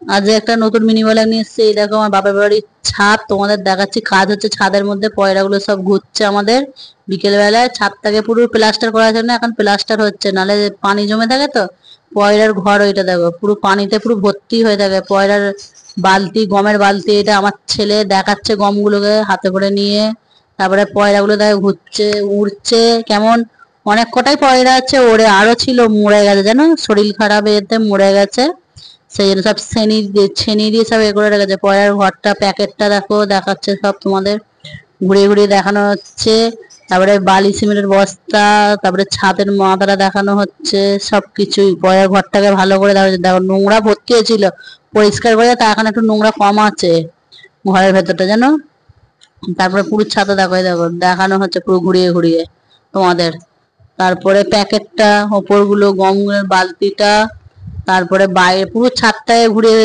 আজ একটা নতুন মিনি ব্লগ নিয়ে এসেছি। এই দেখো আমার বাপের বাড়ির ছাদ, তোমাদের দেখাচ্ছি। কাজ হচ্ছে ছাদের মধ্যে, পয়রাগুলো সব ঘুরছে আমাদের। বিকেল বেলায় ছাদটাকে পুরো প্লাস্টার করার জন্য এখন প্লাস্টার হচ্ছে, নালে পানি জমে থাকে তো। পয়রার ঘর ওইটা দেখো, পুরো পানিতে পুরো ভর্তি হয়ে থাকে। পয়রার বালতি, গমের বালতি, এটা আমার ছেলে দেখাচ্ছে গমগুলোকে হাতে করে নিয়ে। তারপরে পয়রাগুলো দেখো ঘুরছে, উড়ছে কেমন। অনেক কটাই পয়রা আছে, ওরে আরো ছিল, মরে গেছে জানো, শরীর খারাপ এতে মরে গেছে। সেই জন্য সব ছেনি দিয়ে সব এ করে রেখেছে। পরের ঘরটা প্যাকেটটা দেখো, দেখাচ্ছে সব তোমাদের, ঘুরিয়ে ঘুরিয়ে দেখানো হচ্ছে। তারপরে বালি সিমেন্টের বস্তা, তারপরে ছাদের মাথাটা দেখানো হচ্ছে। সবকিছুই পরের ঘরটাকে ভালো করে দেখো। দেখো নোংরা ভর্তি হয়েছিল, পরিষ্কার করে তা এখন একটু নোংরা কম আছে ঘরের ভেতরটা জানো। তারপরে পুরো ছাদটা দেখো, এই দেখো দেখানো হচ্ছে পুরো ঘুরিয়ে ঘুরিয়ে তোমাদের। তারপরে প্যাকেটটা, ওপরগুলো গমের বালতিটা, তারপরে বাইরে পুরো ছাদটায় ঘুরিয়ে